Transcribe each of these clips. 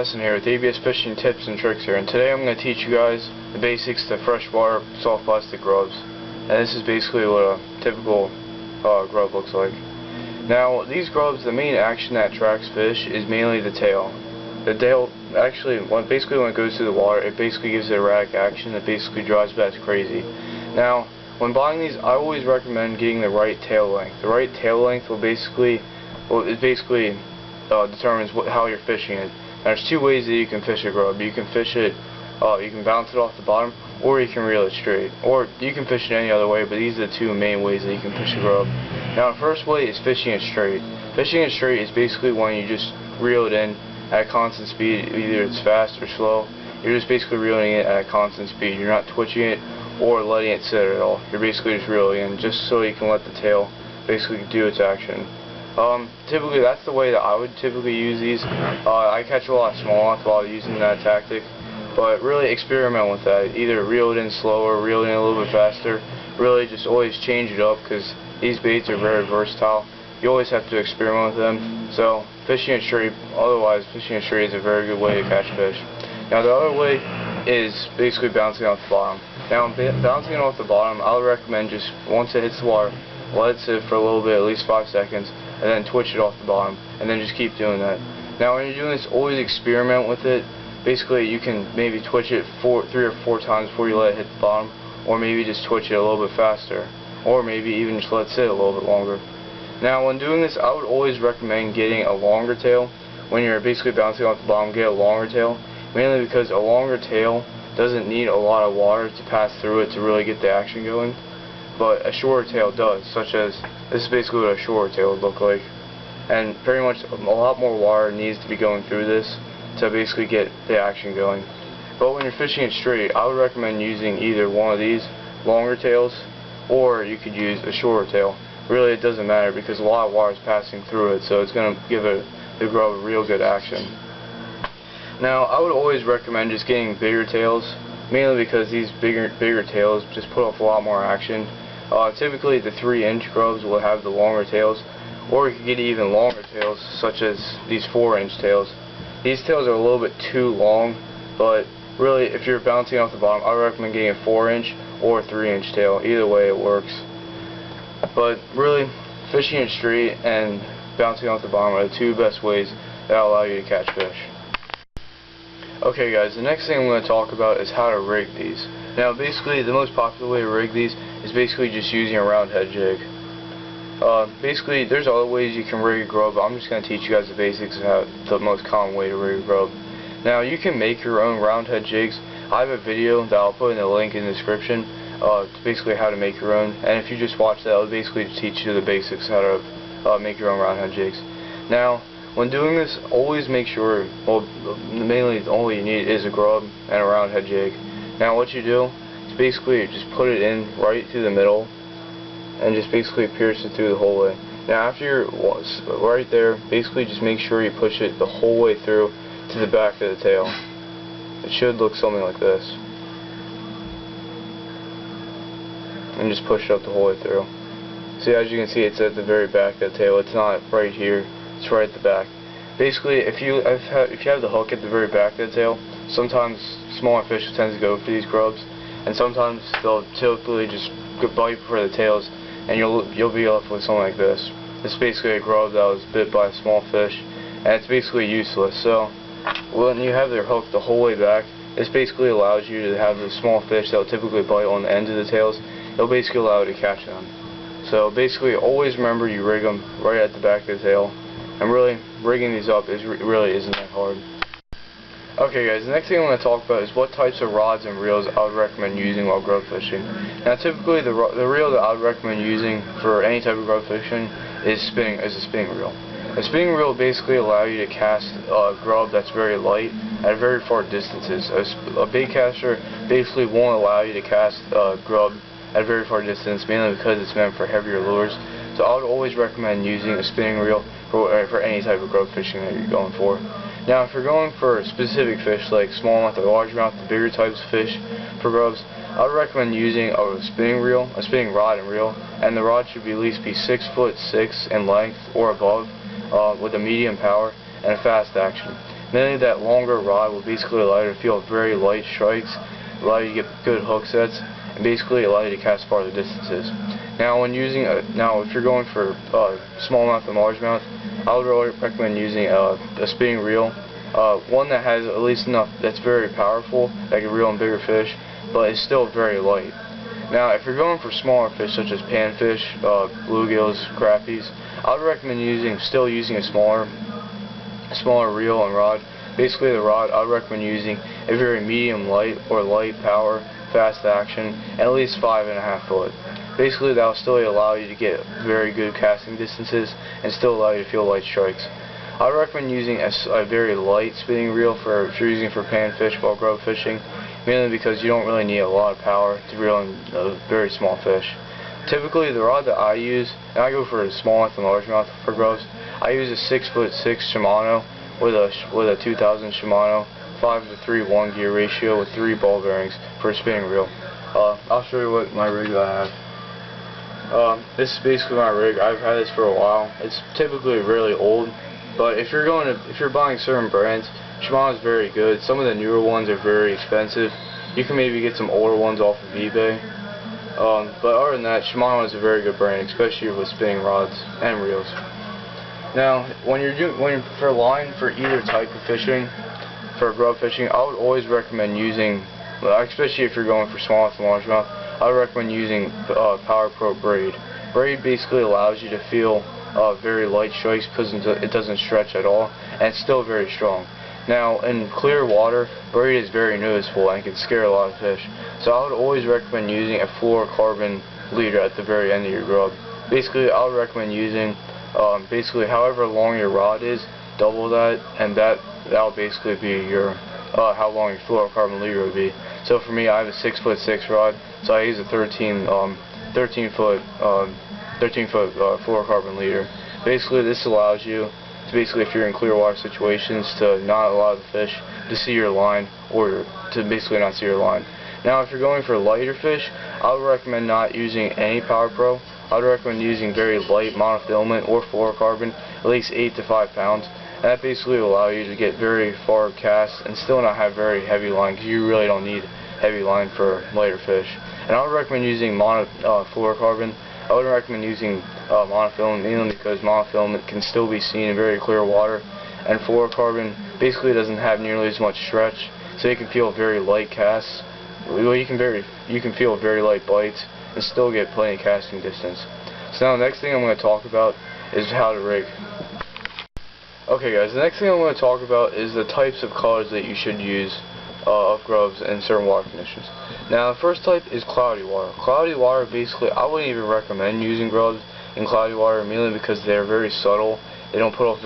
Madison here with ABS Fishing Tips and Tricks here, and today I'm going to teach you guys the basics to freshwater soft plastic grubs. And this is basically what a typical grub looks like. Now, these grubs, the main action that attracts fish is mainly the tail. The tail, actually, basically when it goes through the water, it basically gives it erratic action. It basically drives bass crazy. Now, when buying these, I always recommend getting the right tail length. The right tail length will basically determines how you're fishing it. Now, there's two ways that you can fish a grub. You can fish it, you can bounce it off the bottom, or you can reel it straight. Or you can fish it any other way, but these are the two main ways that you can fish a grub. Now, the first way is fishing it straight. Fishing it straight is basically when you just reel it in at a constant speed, either it's fast or slow. You're just basically reeling it at a constant speed. You're not twitching it or letting it sit at all. You're basically just reeling in, just so you can let the tail basically do its action. Typically that's the way that I would typically use these. I catch a lot of smallmouth while using that tactic, but really experiment with that. Either reel it in slower, reel it in a little bit faster. Really just always change it up, because these baits are very versatile. You always have to experiment with them. So fishing it straight, otherwise fishing it straight is a very good way to catch fish. Now the other way is basically bouncing off the bottom. Now bouncing it off the bottom, I would recommend just once it hits the water, let it sit for a little bit, at least 5 seconds, and then twitch it off the bottom, and then just keep doing that. Now when you're doing this, always experiment with it. Basically you can maybe twitch it 3 or 4 times before you let it hit the bottom, or maybe just twitch it a little bit faster, or maybe even just let it sit a little bit longer. Now when doing this, I would always recommend getting a longer tail. When you're basically bouncing off the bottom, get a longer tail, mainly because a longer tail doesn't need a lot of water to pass through it to really get the action going. But a shorter tail does, such as this is basically what a shorter tail would look like. And pretty much a lot more water needs to be going through this to basically get the action going. But when you're fishing it straight, I would recommend using either one of these longer tails, or you could use a shorter tail. Really, it doesn't matter, because a lot of water is passing through it, so it's going to give the grub a real good action. Now, I would always recommend just getting bigger tails, mainly because these bigger tails just put off a lot more action. Typically the 3-inch grubs will have the longer tails, or you can get even longer tails, such as these 4-inch tails. These tails are a little bit too long, but really if you're bouncing off the bottom, I would recommend getting a 4-inch or a 3-inch tail. Either way it works. But really, fishing it straight and bouncing off the bottom are the two best ways that allow you to catch fish. Okay guys, the next thing I'm going to talk about is how to rig these. Now basically the most popular way to rig these is basically just using a round head jig. Basically there's other ways you can rig a grub, but I'm just going to teach you guys the basics of how the most common way to rig a grub. Now you can make your own round head jigs. I have a video that I'll put in the link in the description to basically how to make your own, and if you just watch that, it'll basically teach you the basics how to make your own round head jigs. Now when doing this, always make sure, well, mainly all you need is a grub and a round head jig. Now what you do is basically just put it in right through the middle and just basically pierce it through the whole way. Now after you're right there, basically just make sure you push it the whole way through to the back of the tail. It should look something like this. And just push it up the whole way through. See, as you can see, it's at the very back of the tail. It's not right here. It's right at the back. Basically, if you have the hook at the very back of the tail, sometimes smaller fish tend to go for these grubs, and sometimes they'll typically just bite for the tails, and you'll be left with something like this. It's basically a grub that was bit by a small fish, and it's basically useless. So when you have their hook the whole way back, this basically allows you to have the small fish that will typically bite on the end of the tails. It'll basically allow you to catch them. So basically, always remember you rig them right at the back of the tail. And really, rigging these up really isn't that hard. Okay guys, the next thing I'm going to talk about is what types of rods and reels I would recommend using while grub fishing. Now typically the reel that I would recommend using for any type of grub fishing is a spinning reel. A spinning reel will basically allow you to cast a grub that's very light at very far distances. A bait caster basically won't allow you to cast a grub at a very far distance, mainly because it's meant for heavier lures. So I would always recommend using a spinning reel for any type of grub fishing that you're going for. Now if you're going for specific fish like smallmouth or largemouth, the bigger types of fish for grubs, I would recommend using a spinning reel, a spinning rod and reel, and the rod should at least be 6'6" in length or above, with a medium power and a fast action. Mainly that longer rod will basically allow you to feel very light strikes, allow you to get good hook sets, and basically allow you to cast farther distances. Now if you're going for smallmouth and largemouth, I would really recommend using a spinning reel, one that has at least enough that's very powerful that can reel in bigger fish, but it's still very light. Now if you're going for smaller fish such as panfish, bluegills, crappies, I would recommend still using a smaller reel and rod. Basically the rod, I would recommend using a very medium light or light power, fast action, at least 5.5 foot. Basically that will still allow you to get very good casting distances and still allow you to feel light strikes. I would recommend using a very light spinning reel if you're using for panfish while grub fishing, mainly because you don't really need a lot of power to reel in very small fish. Typically the rod that I use, and I go for a smallmouth and largemouth for grubs, I use a 6'6" Shimano with a 2000 Shimano 5:3:1 gear ratio with 3 ball bearings for a spinning reel. I'll show you what my rig that I have. This is basically my rig. I've had this for a while. It's typically really old, but if you're buying certain brands, Shimano is very good. Some of the newer ones are very expensive. You can maybe get some older ones off of eBay. But other than that, Shimano is a very good brand, especially with spinning rods and reels. Now, when for line for either type of fishing, for grub fishing, I would always recommend using, especially if you're going for smallmouth and largemouth, I would recommend using Power Pro braid. Braid basically allows you to feel very light strikes because it doesn't stretch at all, and it's still very strong. Now, in clear water, braid is very noticeable and can scare a lot of fish. So I would always recommend using a fluorocarbon leader at the very end of your grub. Basically, I would recommend using basically however long your rod is, double that, and that'll basically be your how long your fluorocarbon leader would be. So for me, I have a 6'6" rod, so I use a 13 foot fluorocarbon leader. Basically, this allows you to if you're in clear water situations, to not allow the fish to see your line, or to basically not see your line. Now, if you're going for lighter fish, I would recommend not using any Power Pro. I would recommend using very light monofilament or fluorocarbon, at least 8 to 5 pounds. And that basically will allow you to get very far casts and still not have very heavy line, because you really don't need heavy line for lighter fish. And I would recommend using fluorocarbon. I would recommend using monofilament, mainly because monofilament can still be seen in very clear water, and fluorocarbon basically doesn't have nearly as much stretch, so you can feel very light casts. Well, you can feel very light bites and still get plenty of casting distance. So now the next thing I'm going to talk about is how to rig. Okay guys, the next thing I'm going to talk about is the types of colors that you should use of grubs in certain water conditions. Now the first type is cloudy water. Cloudy water, basically, I wouldn't even recommend using grubs in cloudy water, mainly because they're very subtle. They don't put off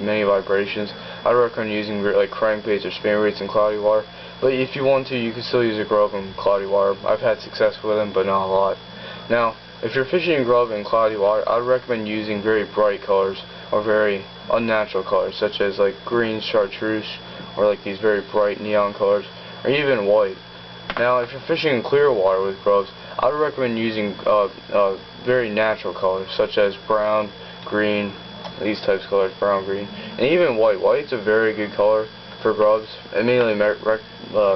many vibrations. I'd recommend using like crankbaits or spinnerbaits in cloudy water. But if you want to, you can still use a grub in cloudy water. I've had success with them, but not a lot. Now, if you're fishing grub in cloudy water, I'd recommend using very bright colors or very unnatural colors, such as like green chartreuse, or like these very bright neon colors, or even white. Now, if you're fishing in clear water with grubs, I would recommend using very natural colors, such as brown, green, these types of colors, brown, green, and even white. White's a very good color for grubs. It mainly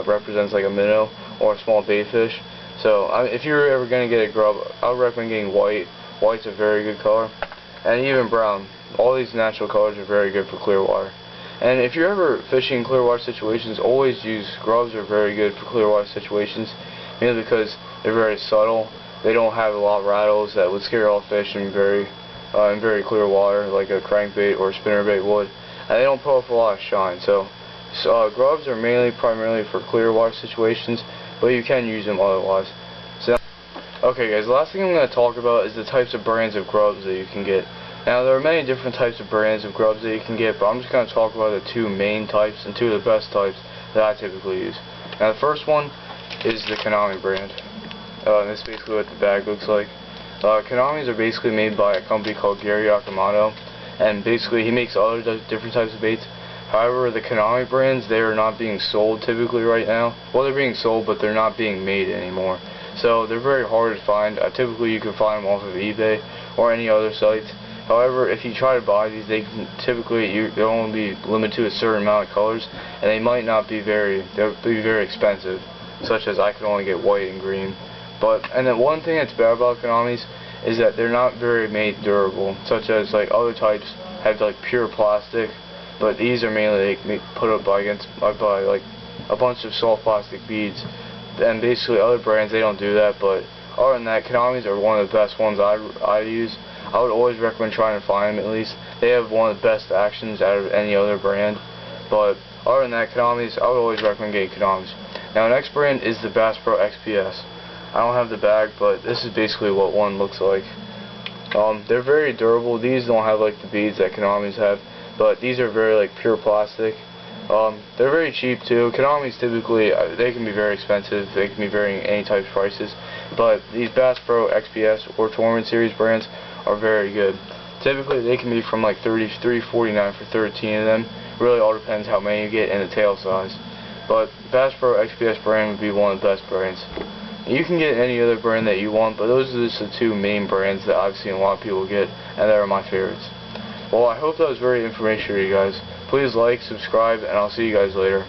represents like a minnow or a small baitfish. So if you're ever going to get a grub, I would recommend getting white. White's a very good color, and even brown. All these natural colors are very good for clear water. And if you're ever fishing in clear water situations, always use grubs. Are very good for clear water situations, mainly because they're very subtle. They don't have a lot of rattles that would scare off fish in very clear water, like a crankbait or a spinnerbait would. And they don't put off a lot of shine. So grubs are primarily for clear water situations, but you can use them otherwise. So, okay guys, the last thing I'm going to talk about is the types of brands of grubs that you can get. Now, there are many different types of brands of grubs that you can get, but I'm just going to talk about the 2 main types and 2 of the best types that I typically use. Now, the first one is the Konami brand. This is basically what the bag looks like. Konamis are basically made by a company called Gary Yakamoto, and basically he makes other different types of baits. However, the Konami brands, they are not being sold typically right now. Well, they're being sold, but they're not being made anymore. So they're very hard to find. Typically, you can find them off of eBay or any other sites. However, if you try to buy these, they can they'll only be limited to a certain amount of colors, and they might not be they'll be very expensive, such as I could only get white and green. And then one thing that's bad about Konamis is that they're not very made durable, such as like other types have like pure plastic, but these are mainly put up by like a bunch of soft plastic beads. And basically other brands, they don't do that, but other than that, Konamis are one of the best ones I use. I would always recommend trying to find them at least. They have one of the best actions out of any other brand. But other than that, Konamis, I would always recommend getting Konamis. Now, next brand is the Bass Pro XPS. I don't have the bag, but this is basically what one looks like. They're very durable. These don't have like the beads that Konamis have, but these are very like pure plastic. They're very cheap too. Konamis typically, they can be very expensive. They can be varying any type of prices. But these Bass Pro XPS or Tournament Series brands are very good. Typically they can be from like $33.49 for 13 of them. Really all depends how many you get and the tail size. But Bass Pro XPS brand would be one of the best brands. You can get any other brand that you want, but those are just the two main brands that I've seen a lot of people get, and they are my favorites. Well, I hope that was very informational for you guys. Please like, subscribe, and I'll see you guys later.